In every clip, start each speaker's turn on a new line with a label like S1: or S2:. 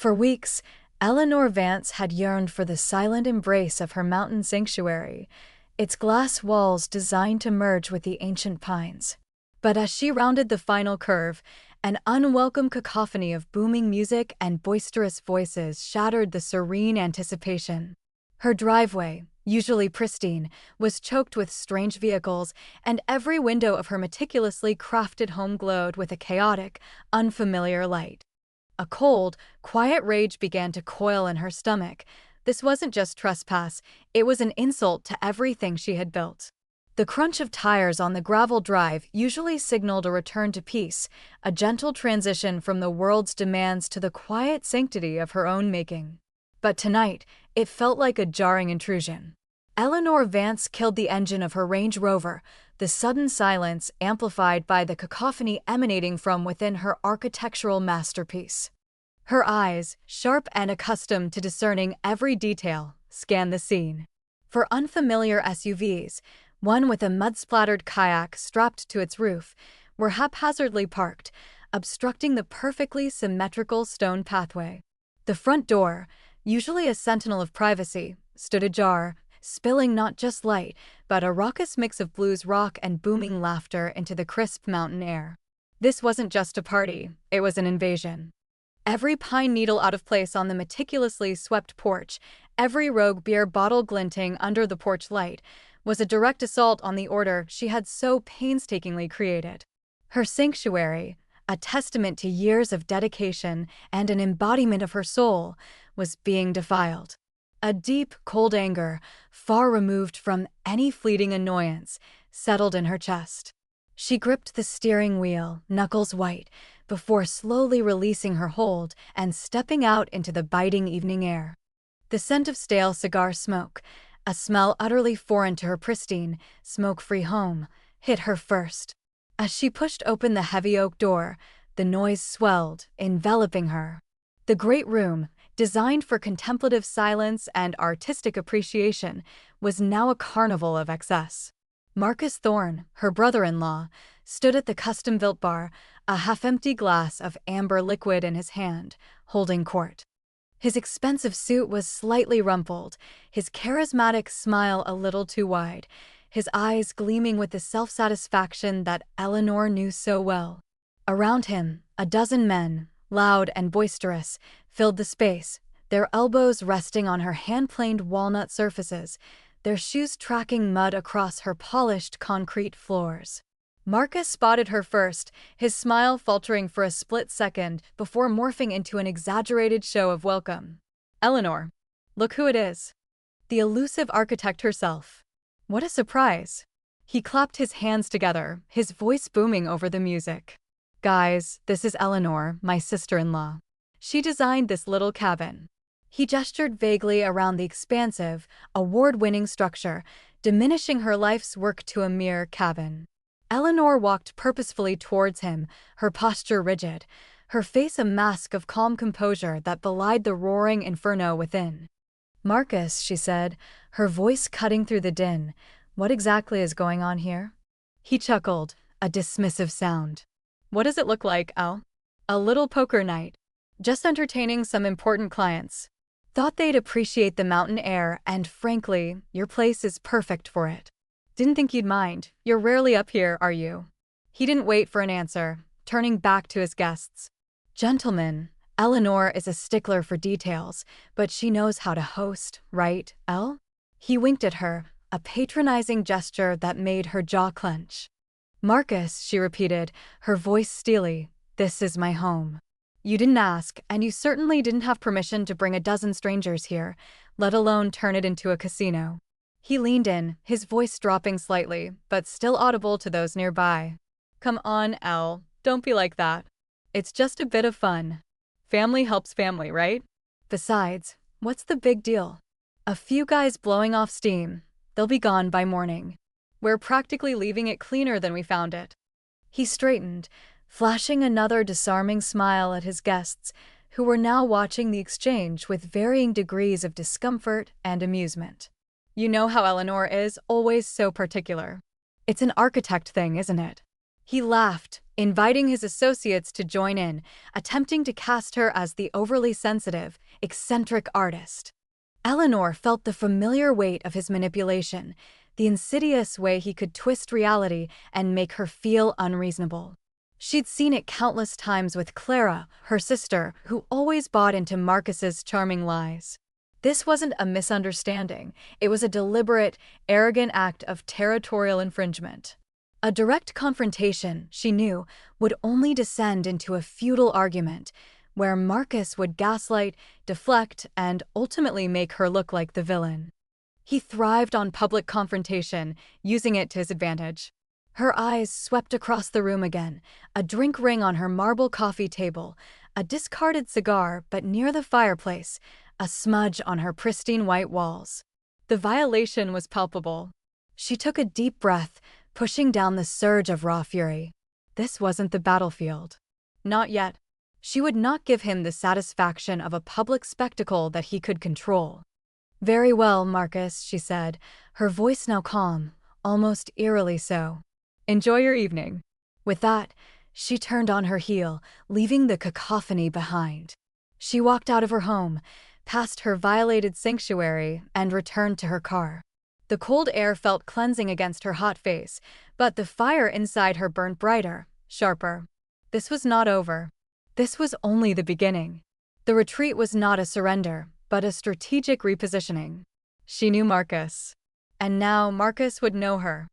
S1: For weeks, Eleanor Vance had yearned for the silent embrace of her mountain sanctuary, its glass walls designed to merge with the ancient pines. But as she rounded the final curve, an unwelcome cacophony of booming music and boisterous voices shattered the serene anticipation. Her driveway, usually pristine, was choked with strange vehicles, and every window of her meticulously crafted home glowed with a chaotic, unfamiliar light. A cold, quiet rage began to coil in her stomach. This wasn't just trespass, it was an insult to everything she had built. The crunch of tires on the gravel drive usually signaled a return to peace, a gentle transition from the world's demands to the quiet sanctity of her own making. But tonight, it felt like a jarring intrusion. Eleanor Vance killed the engine of her Range Rover, the sudden silence amplified by the cacophony emanating from within her architectural masterpiece. Her eyes, sharp and accustomed to discerning every detail, scanned the scene. For unfamiliar SUVs, one with a mud-splattered kayak strapped to its roof, were haphazardly parked, obstructing the perfectly symmetrical stone pathway. The front door, usually a sentinel of privacy, stood ajar, spilling not just light, but a raucous mix of blues rock and booming laughter into the crisp mountain air. This wasn't just a party, it was an invasion. Every pine needle out of place on the meticulously swept porch, every rogue beer bottle glinting under the porch light, was a direct assault on the order she had so painstakingly created. Her sanctuary, a testament to years of dedication and an embodiment of her soul, was being defiled. A deep, cold anger, far removed from any fleeting annoyance, settled in her chest. She gripped the steering wheel, knuckles white, before slowly releasing her hold and stepping out into the biting evening air. The scent of stale cigar smoke, a smell utterly foreign to her pristine, smoke-free home, hit her first. As she pushed open the heavy oak door, the noise swelled, enveloping her. The great room, designed for contemplative silence and artistic appreciation, was now a carnival of excess. Marcus Thorne, her brother-in-law, stood at the custom-built bar, a half-empty glass of amber liquid in his hand, holding court. His expensive suit was slightly rumpled, his charismatic smile a little too wide, his eyes gleaming with the self-satisfaction that Eleanor knew so well. Around him, a dozen men, loud and boisterous, filled the space, their elbows resting on her hand-planed walnut surfaces, their shoes tracking mud across her polished concrete floors. Marcus spotted her first, his smile faltering for a split second before morphing into an exaggerated show of welcome. "Eleanor, look who it is." The elusive architect herself. What a surprise. He clapped his hands together, his voice booming over the music. "Guys, this is Eleanor, my sister-in-law. She designed this little cabin." He gestured vaguely around the expansive, award-winning structure, diminishing her life's work to a mere cabin. Eleanor walked purposefully towards him, her posture rigid, her face a mask of calm composure that belied the roaring inferno within. "Marcus," she said, her voice cutting through the din, "what exactly is going on here?" He chuckled, a dismissive sound. "What does it look like, El?" "A little poker night. Just entertaining some important clients. Thought they'd appreciate the mountain air, and frankly, your place is perfect for it. Didn't think you'd mind. You're rarely up here, are you?" He didn't wait for an answer, turning back to his guests. "Gentlemen, Eleanor is a stickler for details, but she knows how to host, right, El?" He winked at her, a patronizing gesture that made her jaw clench. "Marcus," she repeated, her voice steely, "this is my home. You didn't ask, and you certainly didn't have permission to bring a dozen strangers here, let alone turn it into a casino." He leaned in, his voice dropping slightly, but still audible to those nearby. "Come on, Elle, don't be like that. It's just a bit of fun. Family helps family, right? Besides, what's the big deal? A few guys blowing off steam. They'll be gone by morning. We're practically leaving it cleaner than we found it." He straightened, flashing another disarming smile at his guests, who were now watching the exchange with varying degrees of discomfort and amusement. "You know how Eleanor is, always so particular. It's an architect thing, isn't it?" He laughed, inviting his associates to join in, attempting to cast her as the overly sensitive, eccentric artist. Eleanor felt the familiar weight of his manipulation, the insidious way he could twist reality and make her feel unreasonable. She'd seen it countless times with Clara, her sister, who always bought into Marcus's charming lies. This wasn't a misunderstanding, it was a deliberate, arrogant act of territorial infringement. A direct confrontation, she knew, would only descend into a futile argument, where Marcus would gaslight, deflect, and ultimately make her look like the villain. He thrived on public confrontation, using it to his advantage. Her eyes swept across the room again, a drink ring on her marble coffee table, a discarded cigar but near the fireplace, a smudge on her pristine white walls. The violation was palpable. She took a deep breath, pushing down the surge of raw fury. This wasn't the battlefield. Not yet. She would not give him the satisfaction of a public spectacle that he could control. "Very well, Marcus," she said, her voice now calm, almost eerily so. "Enjoy your evening." With that, she turned on her heel, leaving the cacophony behind. She walked out of her home, past her violated sanctuary, and returned to her car. The cold air felt cleansing against her hot face, but the fire inside her burned brighter, sharper. This was not over. This was only the beginning. The retreat was not a surrender, but a strategic repositioning. She knew Marcus. And now Marcus would know her.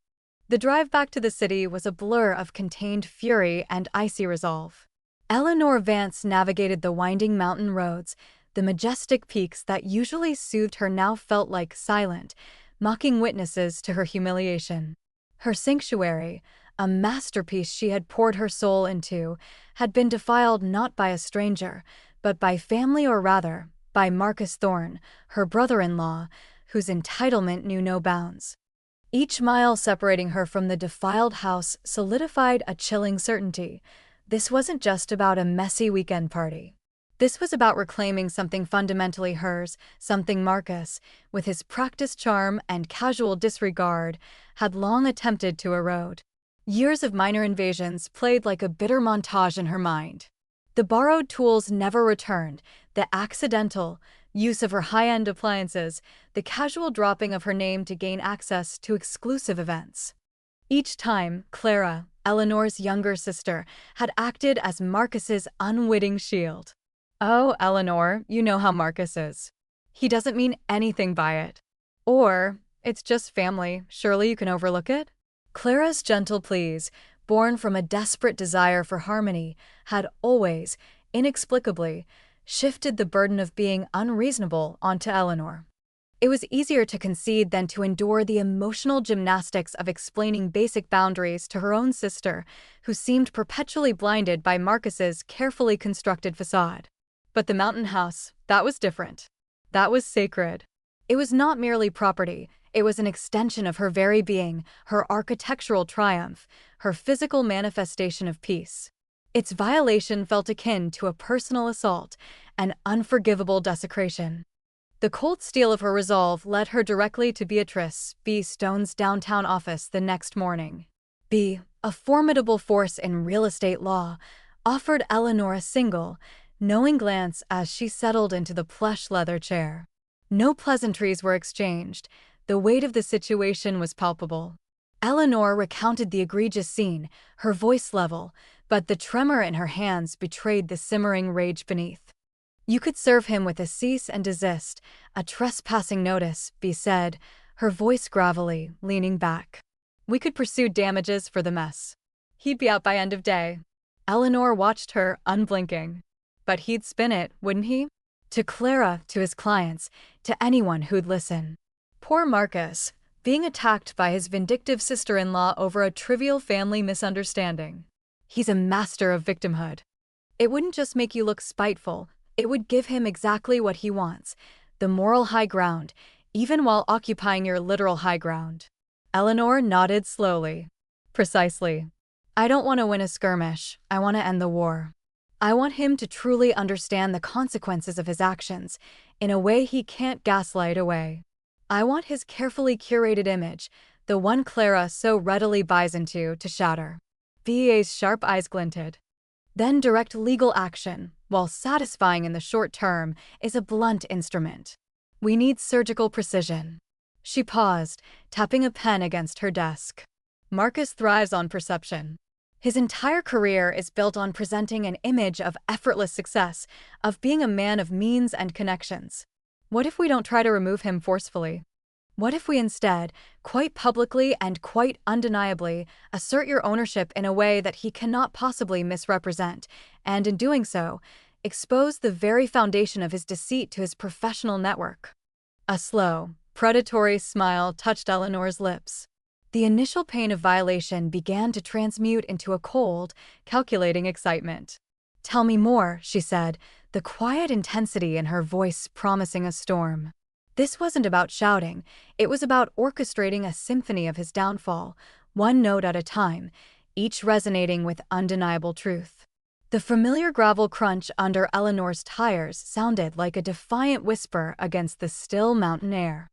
S1: The drive back to the city was a blur of contained fury and icy resolve. Eleanor Vance navigated the winding mountain roads. The majestic peaks that usually soothed her now felt like silent, mocking witnesses to her humiliation. Her sanctuary, a masterpiece she had poured her soul into, had been defiled not by a stranger, but by family, or rather, by Marcus Thorne, her brother-in-law, whose entitlement knew no bounds. Each mile separating her from the defiled house solidified a chilling certainty. This wasn't just about a messy weekend party. This was about reclaiming something fundamentally hers, something Marcus, with his practiced charm and casual disregard, had long attempted to erode. Years of minor invasions played like a bitter montage in her mind. The borrowed tools never returned, the accidental use of her high-end appliances, the casual dropping of her name to gain access to exclusive events. Each time, Clara, Eleanor's younger sister, had acted as Marcus's unwitting shield. "Oh, Eleanor, you know how Marcus is. He doesn't mean anything by it." Or, "It's just family, surely you can overlook it?" Clara's gentle pleas, born from a desperate desire for harmony, had always, inexplicably, shifted the burden of being unreasonable onto Eleanor. It was easier to concede than to endure the emotional gymnastics of explaining basic boundaries to her own sister, who seemed perpetually blinded by Marcus's carefully constructed facade. But the mountain house, that was different. That was sacred. It was not merely property, it was an extension of her very being, her architectural triumph, her physical manifestation of peace. Its violation felt akin to a personal assault, an unforgivable desecration. The cold steel of her resolve led her directly to Beatrice Stone's downtown office the next morning. B, a formidable force in real estate law, offered Eleanor a single, knowing glance as she settled into the plush leather chair. No pleasantries were exchanged. The weight of the situation was palpable. Eleanor recounted the egregious scene, her voice level, but the tremor in her hands betrayed the simmering rage beneath. "You could serve him with a cease and desist, a trespassing notice," B said, her voice gravelly, leaning back. "We could pursue damages for the mess. He'd be out by end of day." Eleanor watched her, unblinking. But he'd spin it, wouldn't he? To Clara, to his clients, to anyone who'd listen. Poor Marcus, being attacked by his vindictive sister-in-law over a trivial family misunderstanding. He's a master of victimhood. It wouldn't just make you look spiteful, it would give him exactly what he wants, the moral high ground, even while occupying your literal high ground. Eleanor nodded slowly. "Precisely. I don't want to win a skirmish, I want to end the war. I want him to truly understand the consequences of his actions, in a way he can't gaslight away. I want his carefully curated image, the one Clara so readily buys into, to shatter. VA's sharp eyes glinted. Then direct legal action, while satisfying in the short term, is a blunt instrument. We need surgical precision. She paused, tapping a pen against her desk. Marcus thrives on perception. His entire career is built on presenting an image of effortless success, of being a man of means and connections. What if we don't try to remove him forcefully? What if we instead, quite publicly and quite undeniably, assert your ownership in a way that he cannot possibly misrepresent, and in doing so, expose the very foundation of his deceit to his professional network? A slow, predatory smile touched Eleanor's lips. The initial pain of violation began to transmute into a cold, calculating excitement. "Tell me more," she said, the quiet intensity in her voice promising a storm. This wasn't about shouting, it was about orchestrating a symphony of his downfall, one note at a time, each resonating with undeniable truth. The familiar gravel crunch under Eleanor's tires sounded like a defiant whisper against the still mountain air.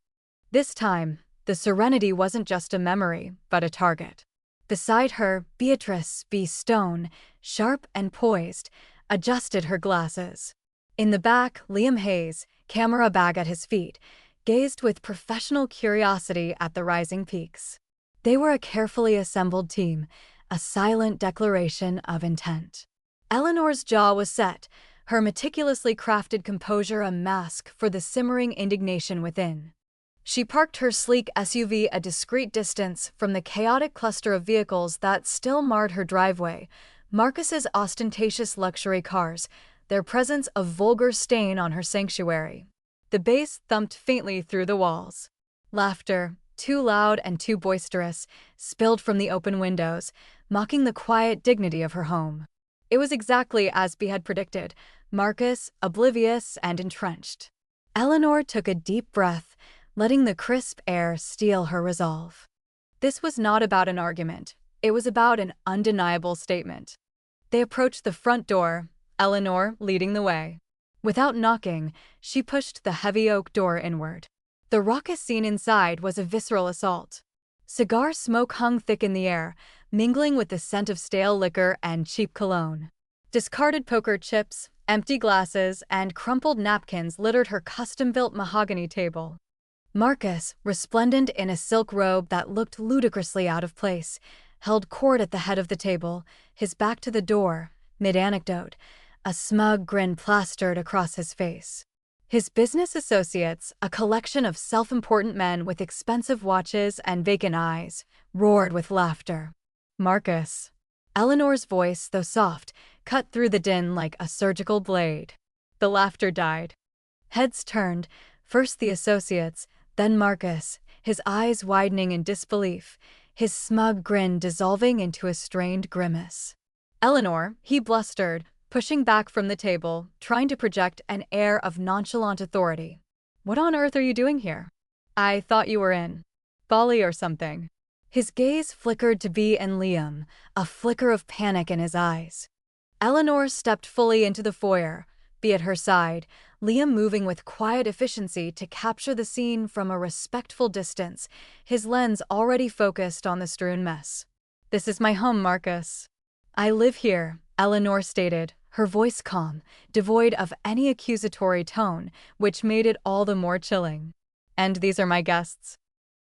S1: This time, the serenity wasn't just a memory, but a target. Beside her, Beatrice Stone, sharp and poised, adjusted her glasses. In the back, Liam Hayes, camera bag at his feet, gazed with professional curiosity at the rising peaks. They were a carefully assembled team, a silent declaration of intent. Eleanor's jaw was set, her meticulously crafted composure a mask for the simmering indignation within. She parked her sleek SUV a discreet distance from the chaotic cluster of vehicles that still marred her driveway, Marcus's ostentatious luxury cars, their presence a vulgar stain on her sanctuary. The bass thumped faintly through the walls. Laughter, too loud and too boisterous, spilled from the open windows, mocking the quiet dignity of her home. It was exactly as Bea had predicted, Marcus oblivious and entrenched. Eleanor took a deep breath, letting the crisp air steel her resolve. This was not about an argument, it was about an undeniable statement. They approached the front door, Eleanor leading the way. Without knocking, she pushed the heavy oak door inward. The raucous scene inside was a visceral assault. Cigar smoke hung thick in the air, mingling with the scent of stale liquor and cheap cologne. Discarded poker chips, empty glasses, and crumpled napkins littered her custom-built mahogany table. Marcus, resplendent in a silk robe that looked ludicrously out of place, held court at the head of the table, his back to the door, mid-anecdote, a smug grin plastered across his face. His business associates, a collection of self-important men with expensive watches and vacant eyes, roared with laughter. Marcus. Eleanor's voice, though soft, cut through the din like a surgical blade. The laughter died. Heads turned, first the associates, then Marcus, his eyes widening in disbelief, his smug grin dissolving into a strained grimace. "Eleanor," he blustered, pushing back from the table, trying to project an air of nonchalant authority. "What on earth are you doing here? I thought you were in Bali or something." His gaze flickered to Bea and Liam, a flicker of panic in his eyes. Eleanor stepped fully into the foyer, Bea at her side, Liam moving with quiet efficiency to capture the scene from a respectful distance, his lens already focused on the strewn mess. "This is my home, Marcus. I live here," Eleanor stated, her voice calm, devoid of any accusatory tone, which made it all the more chilling. "And these are my guests.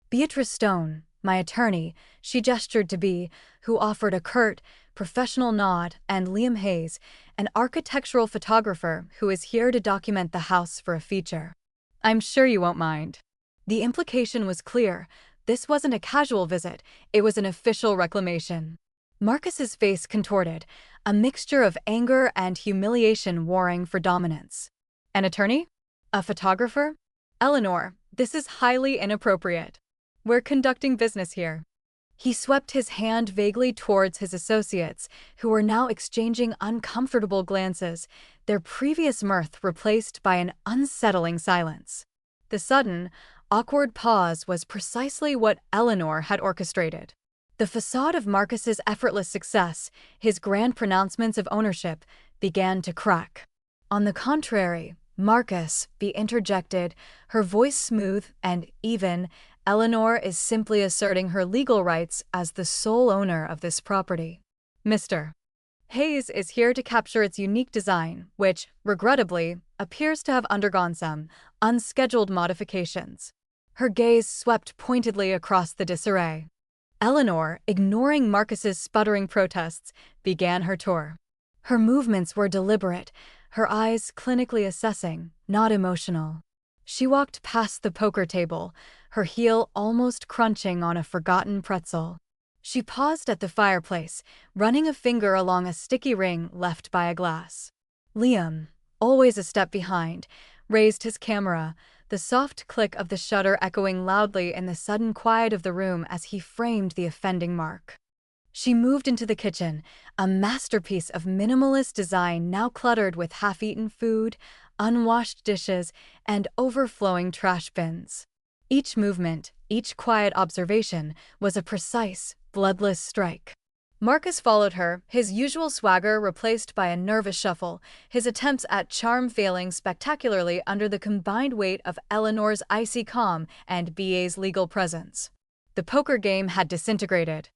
S1: Beatrice Stone, my attorney," she gestured to Bea, who offered a curt, professional nod, and Liam Hayes, an architectural photographer who is here to document the house for a feature. "I'm sure you won't mind." The implication was clear. This wasn't a casual visit, it was an official reclamation. Marcus's face contorted, a mixture of anger and humiliation warring for dominance. "An attorney? A photographer? Eleanor, this is highly inappropriate. We're conducting business here." He swept his hand vaguely towards his associates, who were now exchanging uncomfortable glances, their previous mirth replaced by an unsettling silence. The sudden, awkward pause was precisely what Eleanor had orchestrated. The facade of Marcus's effortless success, his grand pronouncements of ownership, began to crack. On the contrary, Marcus, Bea interjected, her voice smooth and even, "Eleanor is simply asserting her legal rights as the sole owner of this property." Mr. Hayes is here to capture its unique design, which, regrettably, appears to have undergone some unscheduled modifications. Her gaze swept pointedly across the disarray. Eleanor, ignoring Marcus's sputtering protests, began her tour. Her movements were deliberate, her eyes clinically assessing, not emotional. She walked past the poker table, her heel almost crunching on a forgotten pretzel. She paused at the fireplace, running a finger along a sticky ring left by a glass. Liam, always a step behind, raised his camera, the soft click of the shutter echoing loudly in the sudden quiet of the room as he framed the offending mark. She moved into the kitchen, a masterpiece of minimalist design now cluttered with half-eaten food, unwashed dishes, and overflowing trash bins. Each movement, each quiet observation, was a precise, bloodless strike. Marcus followed her, his usual swagger replaced by a nervous shuffle, his attempts at charm failing spectacularly under the combined weight of Eleanor's icy calm and BA's legal presence. The poker game had disintegrated.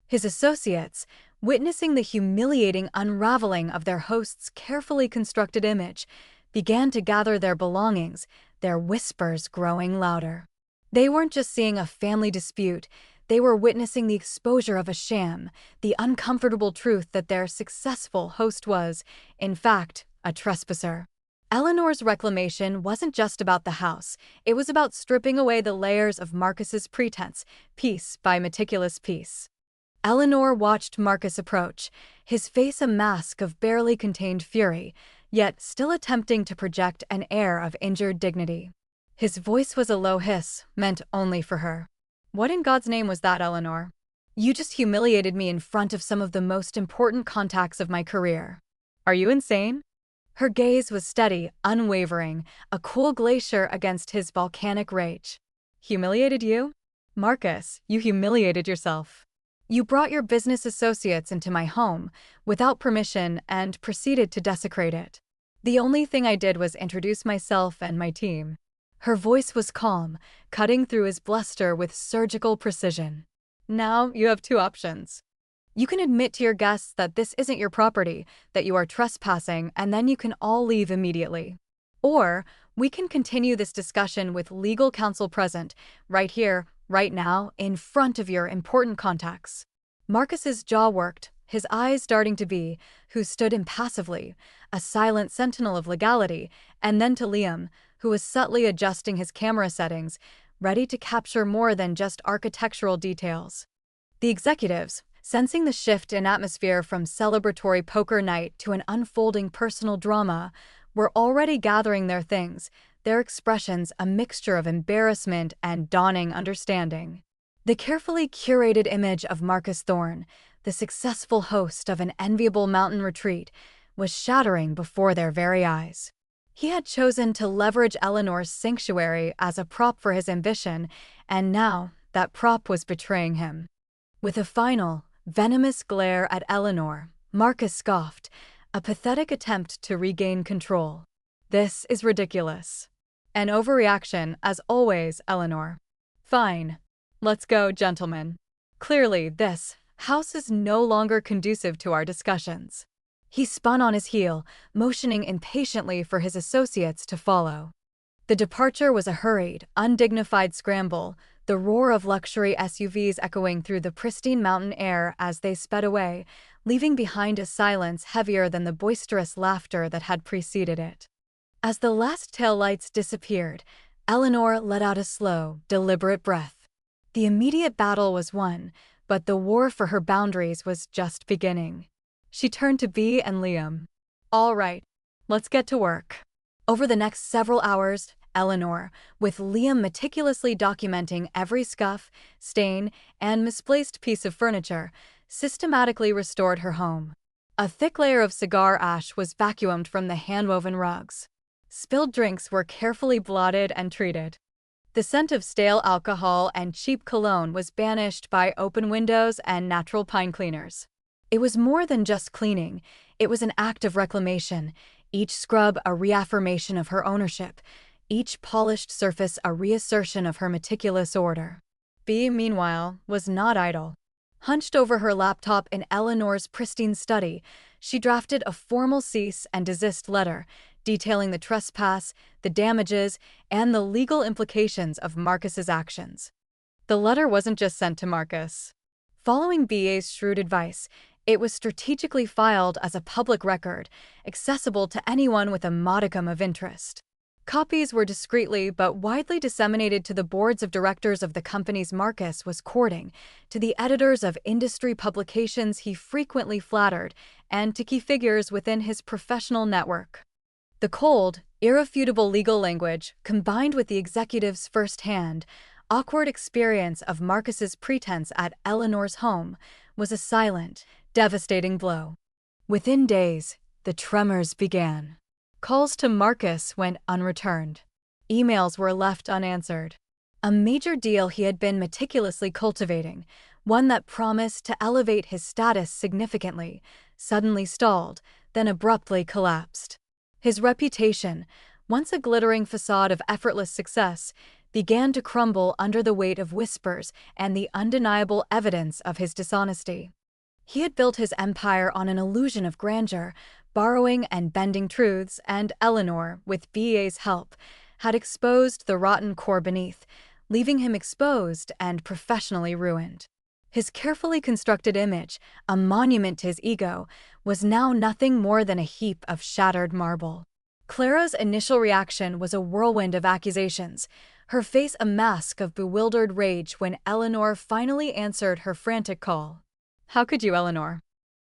S1: His associates, witnessing the humiliating unraveling of their host's carefully constructed image, began to gather their belongings, their whispers growing louder. They weren't just seeing a family dispute, they were witnessing the exposure of a sham, the uncomfortable truth that their successful host was, in fact, a trespasser. Eleanor's reclamation wasn't just about the house, it was about stripping away the layers of Marcus's pretense, piece by meticulous piece. Eleanor watched Marcus approach, his face a mask of barely contained fury, yet still attempting to project an air of injured dignity. His voice was a low hiss, meant only for her. "What in God's name was that, Eleanor? You just humiliated me in front of some of the most important contacts of my career. Are you insane?" Her gaze was steady, unwavering, a cool glacier against his volcanic rage. "Humiliated you? Marcus, you humiliated yourself. You brought your business associates into my home, without permission, and proceeded to desecrate it. The only thing I did was introduce myself and my team." Her voice was calm, cutting through his bluster with surgical precision. "Now you have two options. You can admit to your guests that this isn't your property, that you are trespassing, and then you can all leave immediately. Or we can continue this discussion with legal counsel present, right here, right now, in front of your important contacts." Marcus's jaw worked, his eyes darting to Bea, who stood impassively, a silent sentinel of legality, and then to Liam, who was subtly adjusting his camera settings, ready to capture more than just architectural details. The executives, sensing the shift in atmosphere from celebratory poker night to an unfolding personal drama, were already gathering their things, their expressions a mixture of embarrassment and dawning understanding. The carefully curated image of Marcus Thorne, the successful host of an enviable mountain retreat, was shattering before their very eyes. He had chosen to leverage Eleanor's sanctuary as a prop for his ambition, and now that prop was betraying him. With a final, venomous glare at Eleanor, Marcus scoffed, a pathetic attempt to regain control. "This is ridiculous. An overreaction, as always, Eleanor. Fine. Let's go, gentlemen. Clearly, this house is no longer conducive to our discussions." He spun on his heel, motioning impatiently for his associates to follow. The departure was a hurried, undignified scramble, the roar of luxury SUVs echoing through the pristine mountain air as they sped away, leaving behind a silence heavier than the boisterous laughter that had preceded it. As the last taillights disappeared, Eleanor let out a slow, deliberate breath. The immediate battle was won, but the war for her boundaries was just beginning. She turned to Bea and Liam. "All right, let's get to work." Over the next several hours, Eleanor, with Liam meticulously documenting every scuff, stain, and misplaced piece of furniture, systematically restored her home. A thick layer of cigar ash was vacuumed from the hand-woven rugs. Spilled drinks were carefully blotted and treated. The scent of stale alcohol and cheap cologne was banished by open windows and natural pine cleaners. It was more than just cleaning, it was an act of reclamation, each scrub a reaffirmation of her ownership, each polished surface a reassertion of her meticulous order. Bea, meanwhile, was not idle. Hunched over her laptop in Eleanor's pristine study, she drafted a formal cease and desist letter detailing the trespass, the damages, and the legal implications of Marcus's actions. The letter wasn't just sent to Marcus. Following BA's shrewd advice, it was strategically filed as a public record, accessible to anyone with a modicum of interest. Copies were discreetly but widely disseminated to the boards of directors of the companies Marcus was courting, to the editors of industry publications he frequently flattered, and to key figures within his professional network. The cold, irrefutable legal language, combined with the executive's first-hand, awkward experience of Marcus's pretense at Eleanor's home, was a silent, devastating blow. Within days, the tremors began. Calls to Marcus went unreturned. Emails were left unanswered. A major deal he had been meticulously cultivating, one that promised to elevate his status significantly, suddenly stalled, then abruptly collapsed. His reputation, once a glittering facade of effortless success, began to crumble under the weight of whispers and the undeniable evidence of his dishonesty. He had built his empire on an illusion of grandeur, borrowing and bending truths, and Eleanor, with BA's help, had exposed the rotten core beneath, leaving him exposed and professionally ruined. His carefully constructed image, a monument to his ego, was now nothing more than a heap of shattered marble. Clara's initial reaction was a whirlwind of accusations, her face a mask of bewildered rage when Eleanor finally answered her frantic call. "How could you, Eleanor?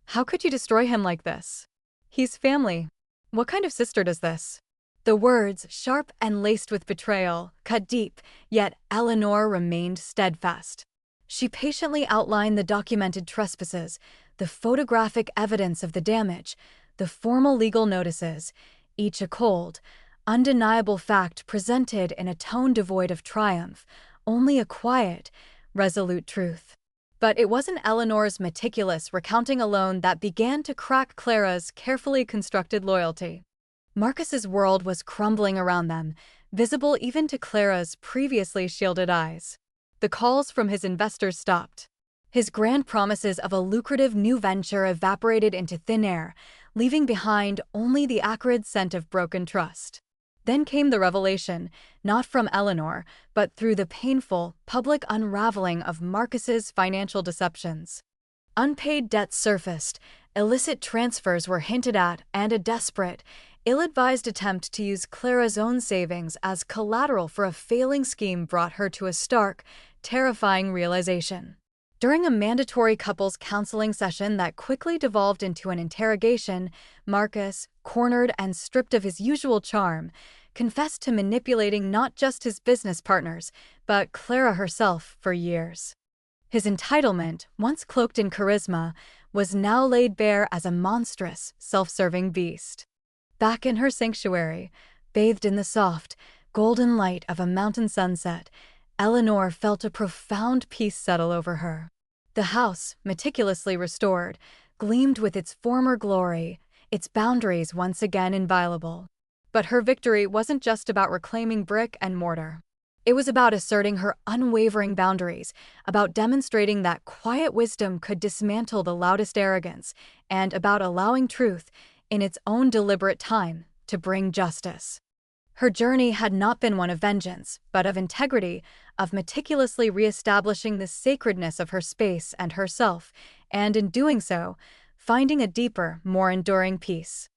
S1: How could you destroy him like this? He's family. What kind of sister does this?" The words, sharp and laced with betrayal, cut deep, yet Eleanor remained steadfast. She patiently outlined the documented trespasses, the photographic evidence of the damage, the formal legal notices, each a cold, undeniable fact presented in a tone devoid of triumph, only a quiet, resolute truth. But it wasn't Eleanor's meticulous recounting alone that began to crack Clara's carefully constructed loyalty. Marcus's world was crumbling around them, visible even to Clara's previously shielded eyes. The calls from his investors stopped. His grand promises of a lucrative new venture evaporated into thin air, leaving behind only the acrid scent of broken trust. Then came the revelation, not from Eleanor, but through the painful, public unraveling of Marcus's financial deceptions. Unpaid debts surfaced, illicit transfers were hinted at, and a desperate, ill-advised attempt to use Clara's own savings as collateral for a failing scheme brought her to a stark, terrifying realization. During a mandatory couples counseling session that quickly devolved into an interrogation, Marcus, cornered and stripped of his usual charm, confessed to manipulating not just his business partners, but Clara herself for years. His entitlement, once cloaked in charisma, was now laid bare as a monstrous, self-serving beast. Back in her sanctuary, bathed in the soft, golden light of a mountain sunset, Eleanor felt a profound peace settle over her. The house, meticulously restored, gleamed with its former glory, its boundaries once again inviolable. But her victory wasn't just about reclaiming brick and mortar. It was about asserting her unwavering boundaries, about demonstrating that quiet wisdom could dismantle the loudest arrogance, and about allowing truth, in its own deliberate time, to bring justice. Her journey had not been one of vengeance, but of integrity, of meticulously reestablishing the sacredness of her space and herself, and in doing so, finding a deeper, more enduring peace.